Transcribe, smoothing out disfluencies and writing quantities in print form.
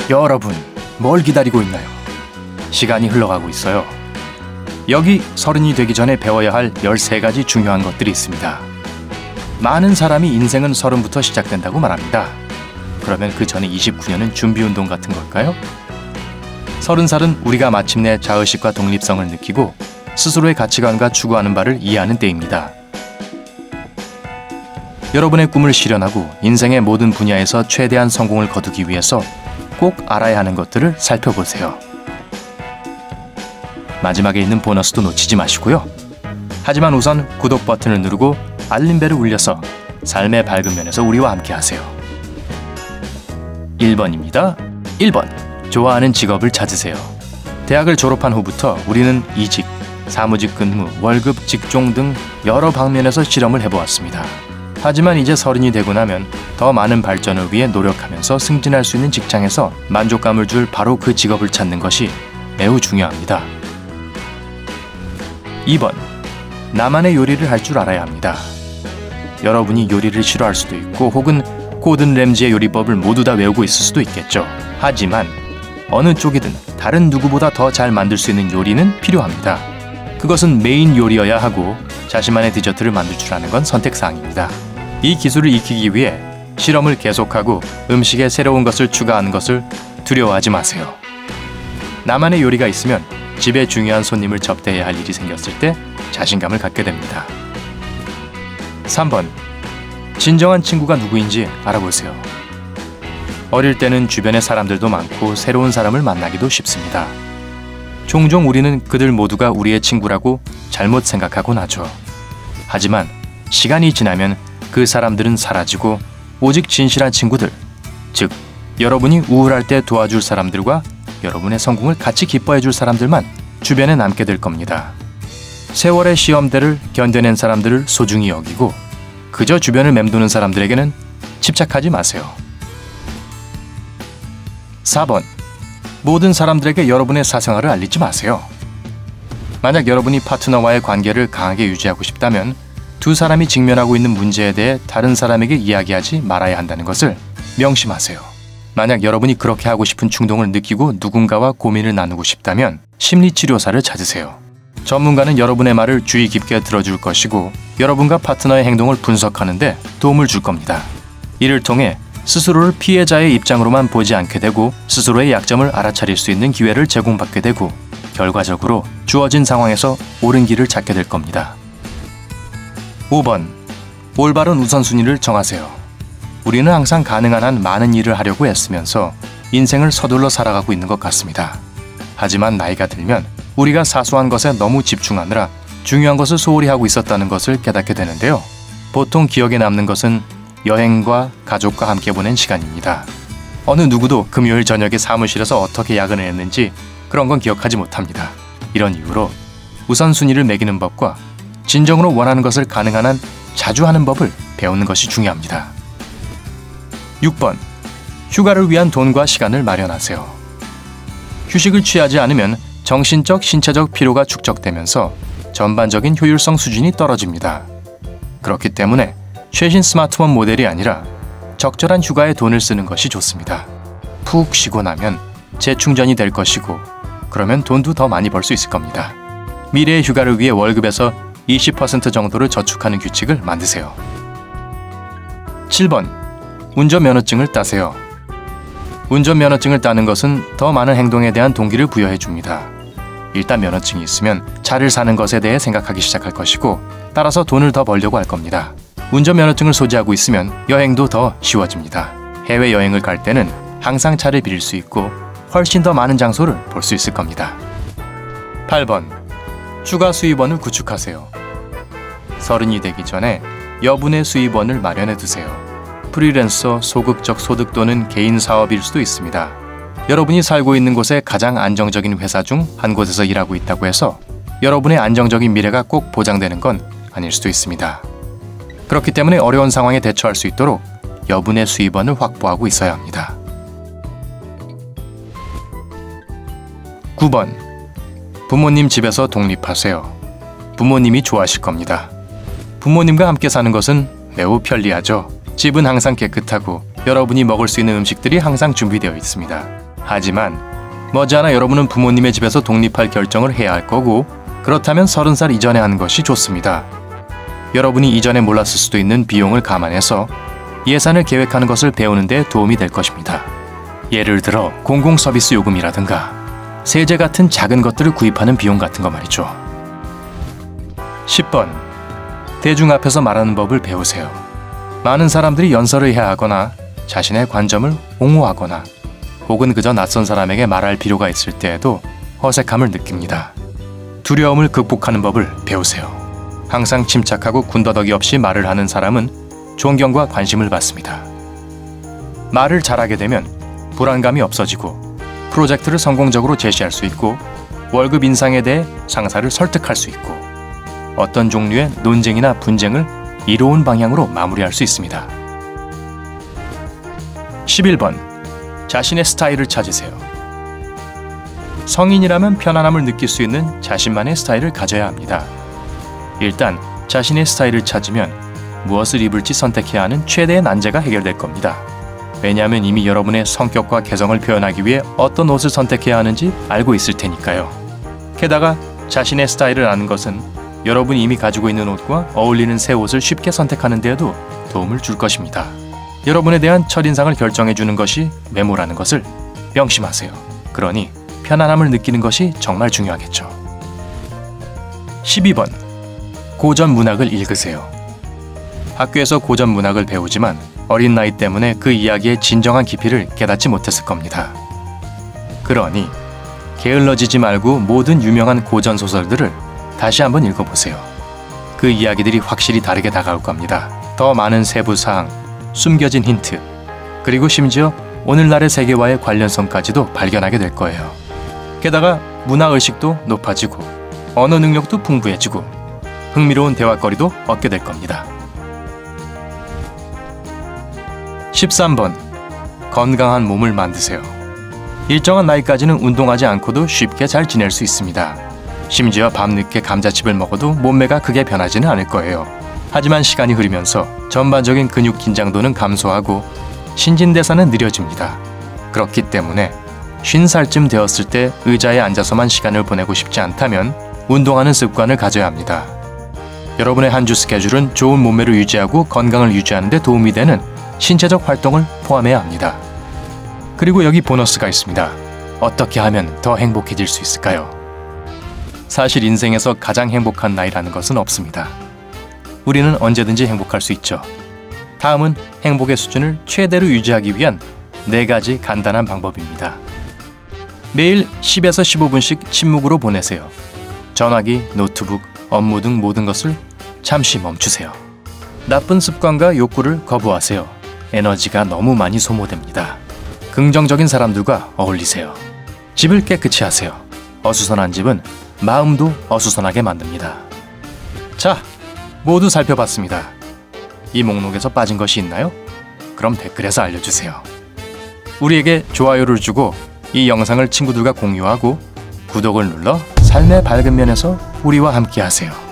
여러분, 뭘 기다리고 있나요? 시간이 흘러가고 있어요. 여기 30이 되기 전에 배워야 할 13가지 중요한 것들이 있습니다. 많은 사람이 인생은 30부터 시작된다고 말합니다. 그러면 그 전에 29년은 준비운동 같은 걸까요? 30살은 우리가 마침내 자의식과 독립성을 느끼고 스스로의 가치관과 추구하는 바를 이해하는 때입니다. 여러분의 꿈을 실현하고 인생의 모든 분야에서 최대한 성공을 거두기 위해서 꼭 알아야 하는 것들을 살펴보세요. 마지막에 있는 보너스도 놓치지 마시고요. 하지만 우선 구독 버튼을 누르고 알림벨을 울려서 삶의 밝은 면에서 우리와 함께 하세요. 1번입니다. 1번. 좋아하는 직업을 찾으세요. 대학을 졸업한 후부터 우리는 이직, 사무직 근무, 월급, 직종 등 여러 방면에서 실험을 해보았습니다. 하지만 이제 30이 되고 나면 더 많은 발전을 위해 노력하면서 승진할 수 있는 직장에서 만족감을 줄 바로 그 직업을 찾는 것이 매우 중요합니다. 2번. 나만의 요리를 할 줄 알아야 합니다. 여러분이 요리를 싫어할 수도 있고 혹은 고든 램지의 요리법을 모두 다 외우고 있을 수도 있겠죠. 하지만 어느 쪽이든 다른 누구보다 더 잘 만들 수 있는 요리는 필요합니다. 그것은 메인 요리여야 하고 자신만의 디저트를 만들 줄 아는 건 선택사항입니다. 이 기술을 익히기 위해 실험을 계속하고 음식에 새로운 것을 추가하는 것을 두려워하지 마세요. 나만의 요리가 있으면 집에 중요한 손님을 접대해야 할 일이 생겼을 때 자신감을 갖게 됩니다. 3번. 진정한 친구가 누구인지 알아보세요. 어릴 때는 주변에 사람들도 많고 새로운 사람을 만나기도 쉽습니다. 종종 우리는 그들 모두가 우리의 친구라고 잘못 생각하곤 하죠. 하지만 시간이 지나면 그 사람들은 사라지고 오직 진실한 친구들, 즉 여러분이 우울할 때 도와줄 사람들과 여러분의 성공을 같이 기뻐해 줄 사람들만 주변에 남게 될 겁니다. 세월의 시험대를 견뎌낸 사람들을 소중히 여기고 그저 주변을 맴도는 사람들에게는 집착하지 마세요. 4번. 모든 사람들에게 여러분의 사생활을 알리지 마세요. 만약 여러분이 파트너와의 관계를 강하게 유지하고 싶다면 두 사람이 직면하고 있는 문제에 대해 다른 사람에게 이야기하지 말아야 한다는 것을 명심하세요. 만약 여러분이 그렇게 하고 싶은 충동을 느끼고 누군가와 고민을 나누고 싶다면 심리치료사를 찾으세요. 전문가는 여러분의 말을 주의 깊게 들어줄 것이고 여러분과 파트너의 행동을 분석하는 데 도움을 줄 겁니다. 이를 통해 스스로를 피해자의 입장으로만 보지 않게 되고 스스로의 약점을 알아차릴 수 있는 기회를 제공받게 되고 결과적으로 주어진 상황에서 옳은 길을 찾게 될 겁니다. 5번. 올바른 우선순위를 정하세요. 우리는 항상 가능한 한 많은 일을 하려고 애쓰면서 인생을 서둘러 살아가고 있는 것 같습니다. 하지만 나이가 들면 우리가 사소한 것에 너무 집중하느라 중요한 것을 소홀히 하고 있었다는 것을 깨닫게 되는데요. 보통 기억에 남는 것은 여행과 가족과 함께 보낸 시간입니다. 어느 누구도 금요일 저녁에 사무실에서 어떻게 야근을 했는지 그런 건 기억하지 못합니다. 이런 이유로 우선순위를 매기는 법과 진정으로 원하는 것을 가능한 한 자주 하는 법을 배우는 것이 중요합니다. 6번. 휴가를 위한 돈과 시간을 마련하세요. 휴식을 취하지 않으면 정신적, 신체적 피로가 축적되면서 전반적인 효율성 수준이 떨어집니다. 그렇기 때문에 최신 스마트폰 모델이 아니라 적절한 휴가에 돈을 쓰는 것이 좋습니다. 푹 쉬고 나면 재충전이 될 것이고 그러면 돈도 더 많이 벌 수 있을 겁니다. 미래의 휴가를 위해 월급에서 20% 정도를 저축하는 규칙을 만드세요. 7번. 운전면허증을 따세요. 운전면허증을 따는 것은 더 많은 행동에 대한 동기를 부여해 줍니다. 일단 면허증이 있으면 차를 사는 것에 대해 생각하기 시작할 것이고 따라서 돈을 더 벌려고 할 겁니다. 운전면허증을 소지하고 있으면 여행도 더 쉬워집니다. 해외여행을 갈 때는 항상 차를 빌릴 수 있고 훨씬 더 많은 장소를 볼 수 있을 겁니다. 8번. 추가 수입원을 구축하세요. 30이 되기 전에 여분의 수입원을 마련해 두세요. 프리랜서, 소극적 소득 또는 개인 사업일 수도 있습니다. 여러분이 살고 있는 곳에 가장 안정적인 회사 중 한 곳에서 일하고 있다고 해서 여러분의 안정적인 미래가 꼭 보장되는 건 아닐 수도 있습니다. 그렇기 때문에 어려운 상황에 대처할 수 있도록 여분의 수입원을 확보하고 있어야 합니다. 9번. 부모님 집에서 독립하세요. 부모님이 좋아하실 겁니다. 부모님과 함께 사는 것은 매우 편리하죠. 집은 항상 깨끗하고 여러분이 먹을 수 있는 음식들이 항상 준비되어 있습니다. 하지만 머지않아 여러분은 부모님의 집에서 독립할 결정을 해야 할 거고, 그렇다면 30살 이전에 하는 것이 좋습니다. 여러분이 이전에 몰랐을 수도 있는 비용을 감안해서 예산을 계획하는 것을 배우는 데 도움이 될 것입니다. 예를 들어 공공서비스 요금이라든가 세제 같은 작은 것들을 구입하는 비용 같은 거 말이죠. 10번. 대중 앞에서 말하는 법을 배우세요. 많은 사람들이 연설을 해야 하거나 자신의 관점을 옹호하거나 혹은 그저 낯선 사람에게 말할 필요가 있을 때에도 어색함을 느낍니다. 두려움을 극복하는 법을 배우세요. 항상 침착하고 군더더기 없이 말을 하는 사람은 존경과 관심을 받습니다. 말을 잘하게 되면 불안감이 없어지고 프로젝트를 성공적으로 제시할 수 있고 월급 인상에 대해 상사를 설득할 수 있고 어떤 종류의 논쟁이나 분쟁을 이로운 방향으로 마무리할 수 있습니다. 11번. 자신의 스타일을 찾으세요. 성인이라면 편안함을 느낄 수 있는 자신만의 스타일을 가져야 합니다. 일단 자신의 스타일을 찾으면 무엇을 입을지 선택해야 하는 최대의 난제가 해결될 겁니다. 왜냐하면 이미 여러분의 성격과 개성을 표현하기 위해 어떤 옷을 선택해야 하는지 알고 있을 테니까요. 게다가 자신의 스타일을 아는 것은 여러분이 이미 가지고 있는 옷과 어울리는 새 옷을 쉽게 선택하는 데에도 도움을 줄 것입니다. 여러분에 대한 첫인상을 결정해주는 것이 외모라는 것을 명심하세요. 그러니 편안함을 느끼는 것이 정말 중요하겠죠. 12번. 고전 문학을 읽으세요. 학교에서 고전 문학을 배우지만 어린 나이 때문에 그 이야기의 진정한 깊이를 깨닫지 못했을 겁니다. 그러니 게을러지지 말고 모든 유명한 고전 소설들을 다시 한번 읽어보세요. 그 이야기들이 확실히 다르게 다가올 겁니다. 더 많은 세부사항, 숨겨진 힌트, 그리고 심지어 오늘날의 세계와의 관련성까지도 발견하게 될 거예요. 게다가 문화의식도 높아지고 언어 능력도 풍부해지고 흥미로운 대화거리도 얻게 될 겁니다. 13번. 건강한 몸을 만드세요. 일정한 나이까지는 운동하지 않고도 쉽게 잘 지낼 수 있습니다. 심지어 밤늦게 감자칩을 먹어도 몸매가 크게 변하지는 않을 거예요. 하지만 시간이 흐르면서 전반적인 근육 긴장도는 감소하고 신진대사는 느려집니다. 그렇기 때문에 50살쯤 되었을 때 의자에 앉아서만 시간을 보내고 싶지 않다면 운동하는 습관을 가져야 합니다. 여러분의 한 주 스케줄은 좋은 몸매를 유지하고 건강을 유지하는 데 도움이 되는 신체적 활동을 포함해야 합니다. 그리고 여기 보너스가 있습니다. 어떻게 하면 더 행복해질 수 있을까요? 사실 인생에서 가장 행복한 나이라는 것은 없습니다. 우리는 언제든지 행복할 수 있죠. 다음은 행복의 수준을 최대로 유지하기 위한 4가지 간단한 방법입니다. 매일 10에서 15분씩 침묵으로 보내세요. 전화기, 노트북, 업무 등 모든 것을 잠시 멈추세요. 나쁜 습관과 욕구를 거부하세요. 에너지가 너무 많이 소모됩니다. 긍정적인 사람들과 어울리세요. 집을 깨끗이 하세요. 어수선한 집은 마음도 어수선하게 만듭니다. 자, 모두 살펴봤습니다. 이 목록에서 빠진 것이 있나요? 그럼 댓글에서 알려주세요. 우리에게 좋아요를 주고 이 영상을 친구들과 공유하고 구독을 눌러 삶의 밝은 면에서 우리와 함께 하세요.